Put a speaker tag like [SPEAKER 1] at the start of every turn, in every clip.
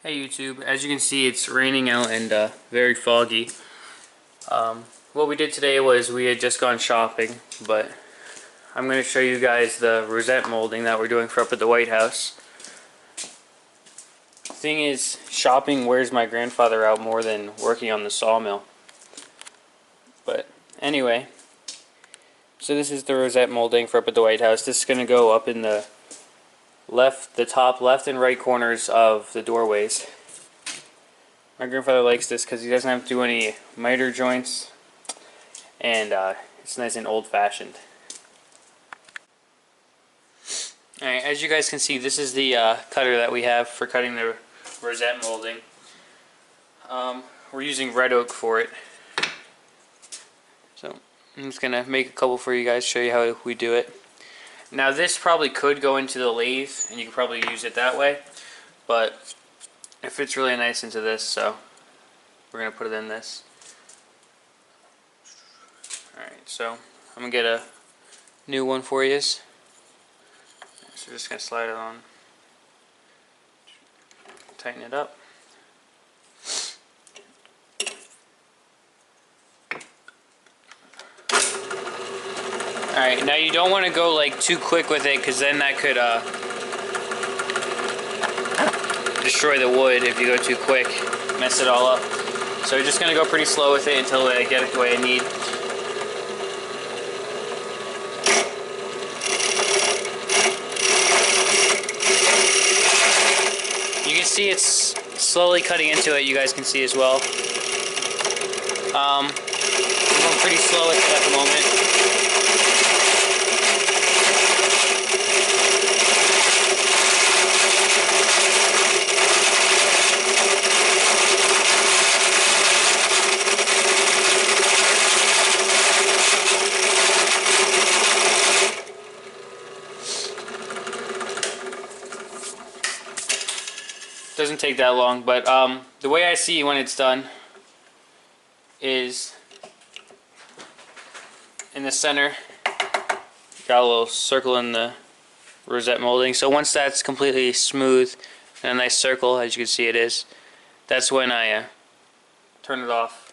[SPEAKER 1] Hey YouTube, as you can see it's raining out and very foggy. What we did today was we had just gone shopping, but I'm going to show you guys the rosette molding that we're doing for up at the White House. The thing is, shopping wears my grandfather out more than working on the sawmill. But anyway, so this is the rosette molding for up at the White House. This is going to go up in the top left and right corners of the doorways. My grandfather likes this because he doesn't have to do any miter joints, and it's nice and old-fashioned. Alright, as you guys can see, this is the cutter that we have for cutting the rosette molding. We're using red oak for it. So I'm just going to make a couple for you guys, show you how we do it. Now this probably could go into the lathe, and you could probably use it that way, but it fits really nice into this, so we're going to put it in this. Alright, so I'm going to get a new one for you. So we're just going to slide it on. Tighten it up. Alright, now you don't want to go like too quick with it, because then that could destroy the wood if you go too quick, mess it all up. So we're just going to go pretty slow with it until I get it the way I need. You can see it's slowly cutting into it, you guys can see as well. I'm going pretty slow with it at the moment. Doesn't take that long, but the way I see when it's done is in the center, got a little circle in the rosette molding. So once that's completely smooth and a nice circle, as you can see it is, that's when I turn it off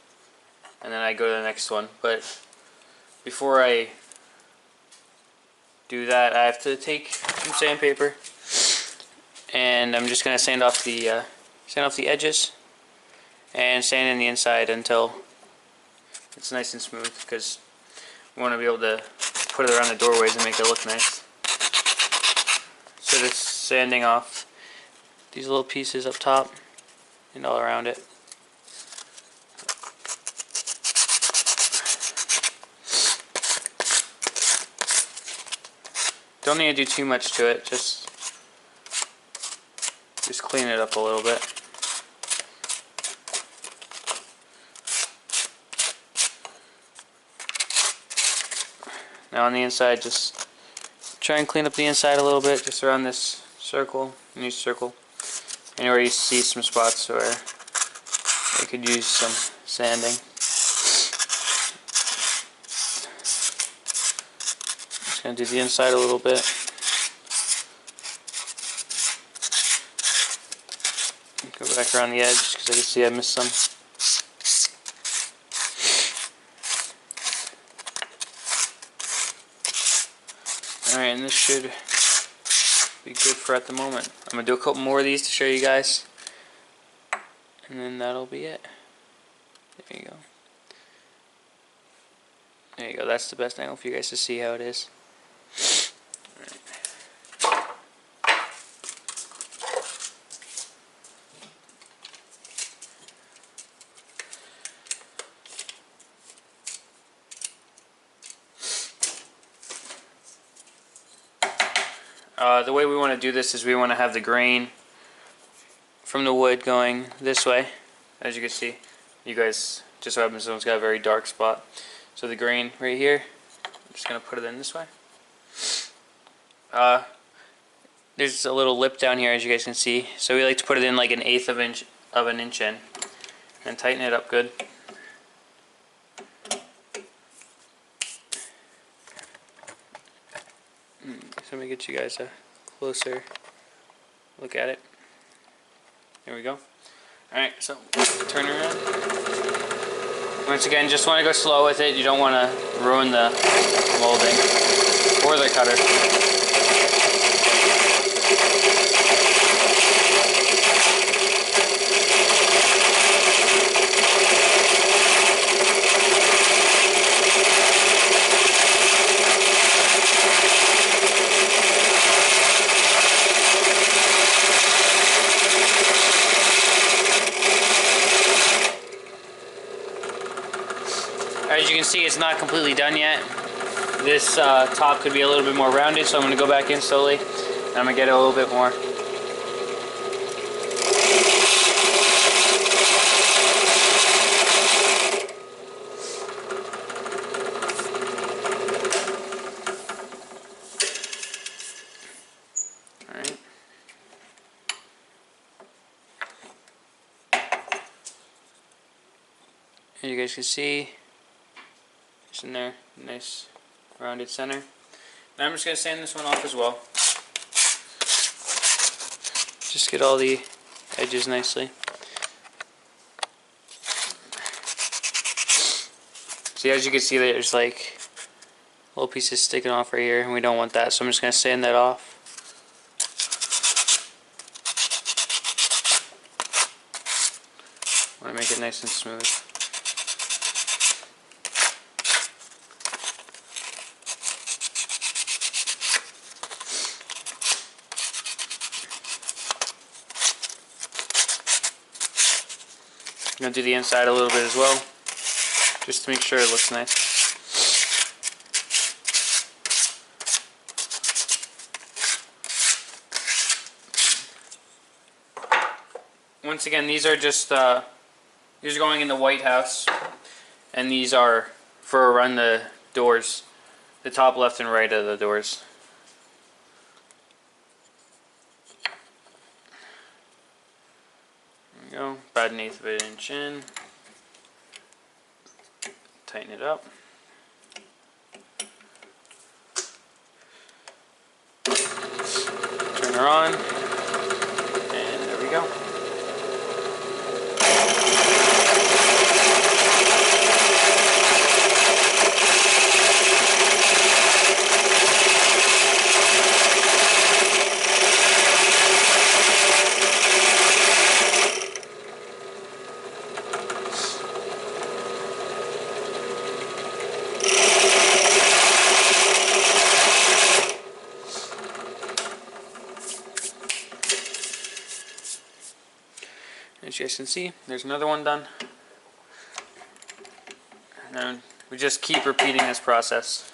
[SPEAKER 1] and then I go to the next one. But before I do that, I have to take some sandpaper, and I'm just going to sand off the edges and sand in the inside until it's nice and smooth, because we want to be able to put it around the doorways and make it look nice. So just sanding off these little pieces up top and all around it. Don't need to do too much to it, just clean it up a little bit. Now on the inside, just try and clean up the inside a little bit, just around this circle, new circle. Anywhere you see some spots where you could use some sanding. Just going to do the inside a little bit. Go back around the edge, because I can see I missed some. Alright, and this should be good for at the moment. I'm going to do a couple more of these to show you guys, and then that'll be it. There you go. There you go, that's the best angle for you guys to see how it is. The way we want to do this is we want to have the grain from the wood going this way. As you can see, you guys, just so happens someone's got a very dark spot. So the grain right here, I'm just going to put it in this way. There's a little lip down here, as you guys can see. So we like to put it in like 1/8 of an inch in, and tighten it up good. So let me get you guys a closer look at it. There we go. Alright, so turn around. Once again, just want to go slow with it. You don't want to ruin the molding or the cutter. As you can see, it's not completely done yet. This top could be a little bit more rounded, so I'm going to go back in slowly. And I'm going to get it a little bit more. Alright. As you guys can see, it's in there, nice rounded center. Now I'm just going to sand this one off as well. Just get all the edges nicely. See, as you can see, there's like little pieces sticking off right here, and we don't want that, so I'm just going to sand that off. I want to make it nice and smooth. I'm going to do the inside a little bit as well, just to make sure it looks nice. Once again, these are just these are going in the White House, and these are for around the doors, the top left and right of the doors. There we go, about 1/8 of an inch in. Tighten it up. Turn her on, and there we go. As you guys can see, there's another one done. And then we just keep repeating this process.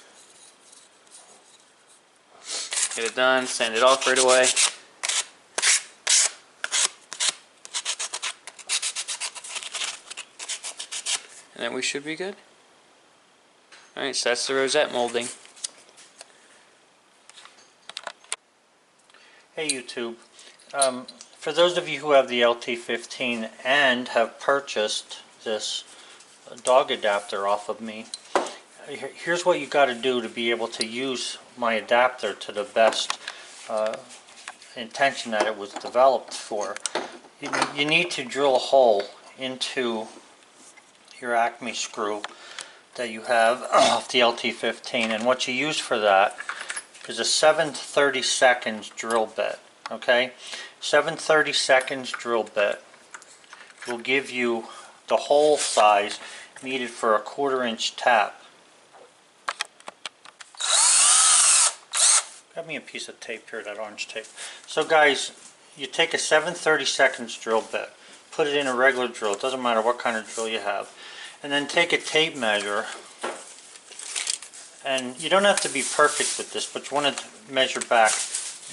[SPEAKER 1] Get it done, sand it off right away. And then we should be good. Alright, so that's the rosette molding.
[SPEAKER 2] Hey YouTube. For those of you who have the LT15 and have purchased this dog adapter off of me, here's what you got to do to be able to use my adapter to the best intention that it was developed for. You need to drill a hole into your acme screw that you have off the LT15, and what you use for that is a 7/32 drill bit. Okay, 7/32 drill bit will give you the hole size needed for a 1/4 inch tap. Got me a piece of tape here, that orange tape. So guys, you take a 7/32 drill bit, put it in a regular drill, it doesn't matter what kind of drill you have, and then take a tape measure, and you don't have to be perfect with this, but you want to measure back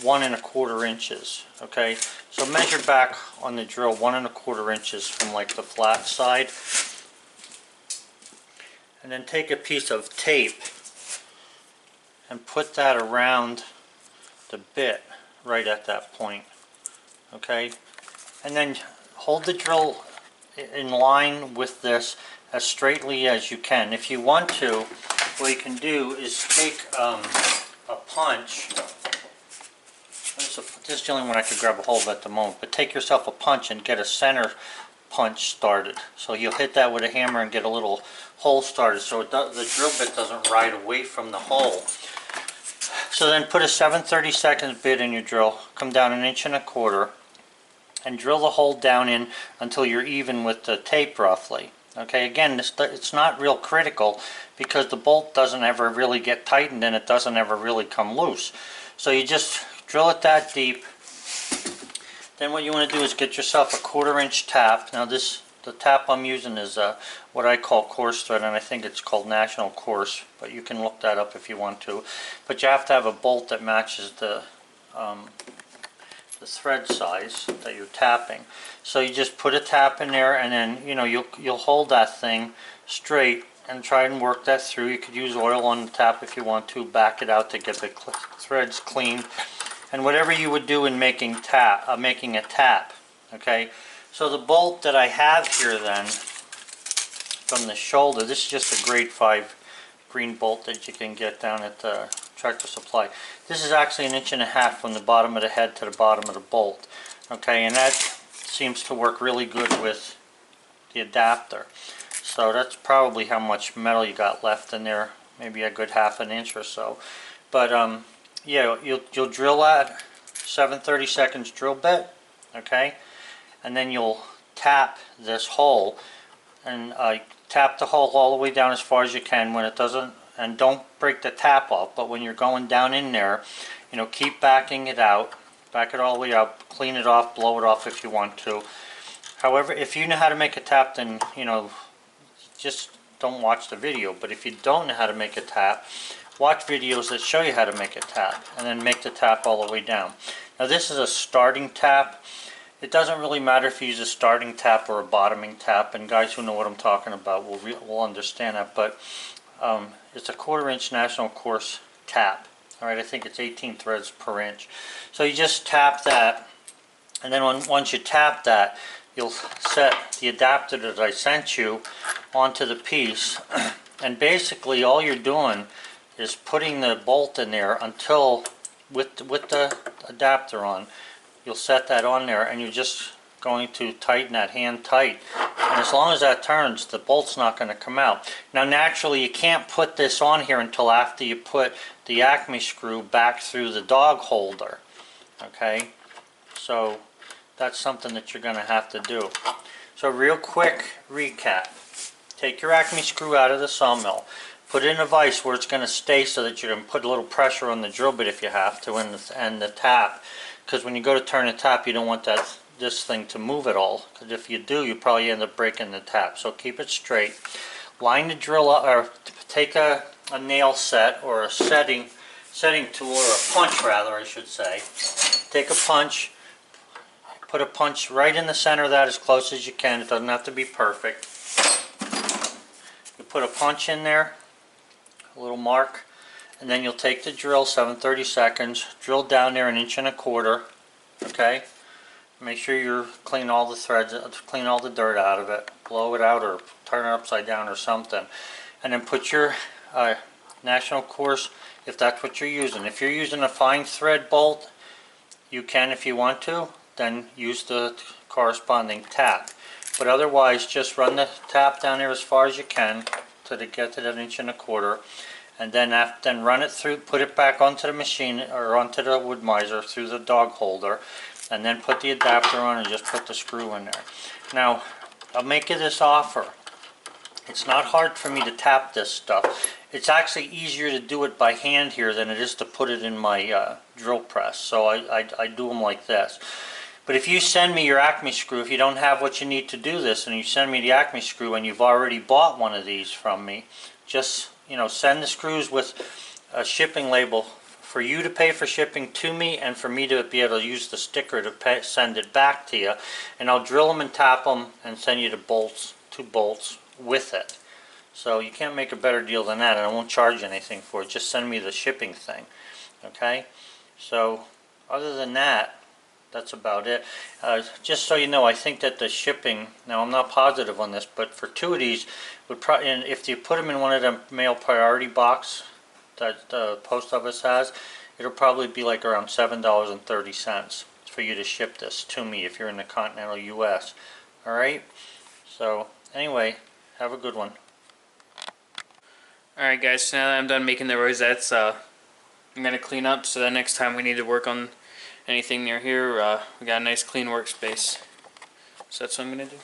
[SPEAKER 2] 1 1/4 inches. Okay, so measure back on the drill 1 1/4 inches from like the flat side, and then take a piece of tape and put that around the bit right at that point. Okay, and then hold the drill in line with this as straightly as you can. If you want to, what you can do is take a punch. this is the only one I could grab a hold of at the moment, but take yourself a punch and get a center punch started. So you'll hit that with a hammer and get a little hole started so the drill bit doesn't ride away from the hole. So then put a 7/32 bit in your drill, come down 1.25 inches, and drill the hole down in until you're even with the tape roughly. Okay, again, it's not real critical because the bolt doesn't ever really get tightened and it doesn't ever really come loose. So you just drill it that deep. Then what you want to do is get yourself a 1/4 inch tap. Now the tap I'm using is what I call coarse thread, and I think it's called National Coarse, but you can look that up if you want to. But you have to have a bolt that matches the thread size that you're tapping. So you just put a tap in there, and then you'll hold that thing straight and try and work that through. You could use oil on the tap if you want to, back it out to get the threads clean, and whatever you would do in making a tap. Okay, so the bolt that I have here then from the shoulder, this is just a grade 5 green bolt that you can get down at the Tractor Supply. This is actually 1.5 inches from the bottom of the head to the bottom of the bolt. Okay, and that seems to work really good with the adapter. So that's probably how much metal you got left in there, maybe a good 1/2 inch or so. But yeah, you'll drill that 7/32 drill bit, okay, and then you'll tap this hole and tap the hole all the way down as far as you can when it doesn't, and don't break the tap off, but when you're going down in there, keep backing it out, back it all the way up, clean it off, blow it off if you want to. However, if you know how to make a tap, then just don't watch the video. But if you don't know how to make a tap, watch videos that show you how to make a tap, and then make the tap all the way down. Now this is a starting tap. It doesn't really matter if you use a starting tap or a bottoming tap, and guys who know what I'm talking about will understand that. But it's a 1/4 inch National Coarse tap. Alright, I think it's 18 threads per inch. So you just tap that, and then once you tap that, you'll set the adapter that I sent you onto the piece, and basically all you're doing is putting the bolt in there until, with the adapter on, you'll set that on there, and you're just going to tighten that hand tight, and as long as that turns, the bolt's not going to come out. Now naturally you can't put this on here until after you put the Acme screw back through the dog holder. Okay, so that's something that you're going to have to do. So real quick recap: take your Acme screw out of the sawmill, put it in a vise where it's going to stay so that you can put a little pressure on the drill bit if you have to, and the tap, because when you go to turn the tap you don't want this thing to move at all, because if you do, you probably end up breaking the tap. So keep it straight. Line the drill up, or take a nail set or a setting tool, or a punch rather I should say. Take a punch, put a punch right in the center of that as close as you can. It doesn't have to be perfect. You put a punch in there, a little mark, and then you'll take the drill 7/32, drill down there 1.25 inches. Okay, make sure you clean all the threads, clean all the dirt out of it, blow it out or turn it upside down or something, and then put your National Coarse, if that's what you're using. If you're using a fine thread bolt, you can, if you want to, then use the corresponding tap. But otherwise, just run the tap down there as far as you can to get to that 1.25 inches, and then run it through, put it back onto the machine or onto the wood miser through the dog holder, and then put the adapter on and just put the screw in there. Now, I'll make you this offer. It's not hard for me to tap this stuff. It's actually easier to do it by hand here than it is to put it in my drill press. So I do them like this. But if you send me your Acme screw, if you don't have what you need to do this, and you send me the Acme screw and you've already bought one of these from me, just send the screws with a shipping label for you to pay for shipping to me, and for me to be able to use the sticker to send it back to you, and I'll drill them and tap them and send you the bolts, 2 bolts with it. So you can't make a better deal than that, and I won't charge anything for it. Just send me the shipping thing. Okay, so other than that, that's about it. Just so you know, I think that the shipping, now I'm not positive on this, but for 2 of these would probably, and if you put them in one of the mail priority box that the post office has, it'll probably be like around $7.30 for you to ship this to me if you're in the continental US. Alright? So, anyway, have a good one.
[SPEAKER 1] Alright guys, so now that I'm done making the rosettes, I'm going to clean up so that next time we need to work on anything near here, we got a nice clean workspace. So that's what I'm going to do.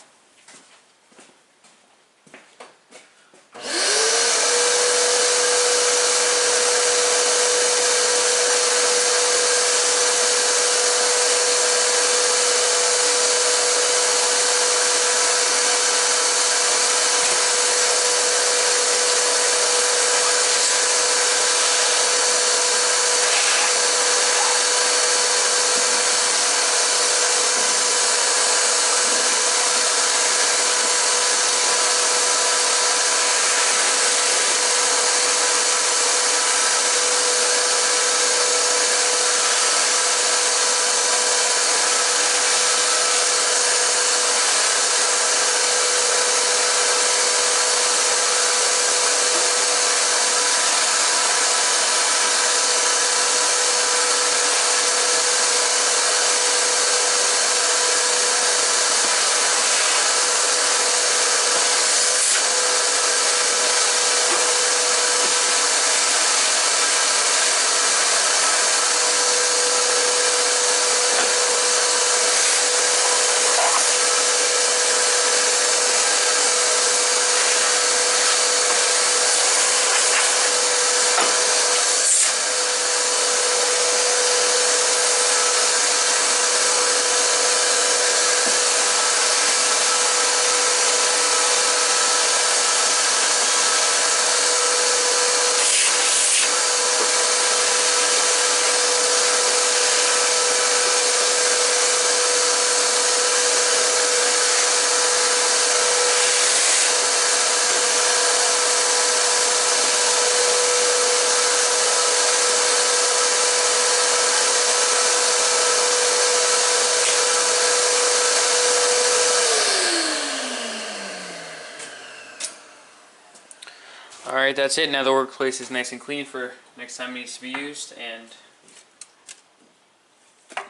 [SPEAKER 1] Alright, that's it. Now the workplace is nice and clean for next time it needs to be used. And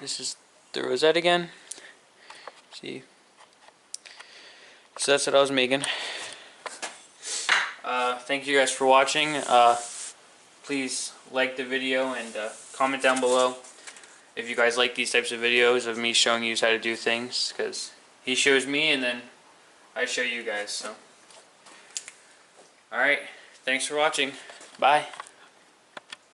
[SPEAKER 1] this is the rosette again. See? So that's what I was making. Thank you guys for watching. Please like the video and comment down below if you guys like these types of videos of me showing you how to do things, because he shows me and then I show you guys. So, alright, thanks for watching. Bye.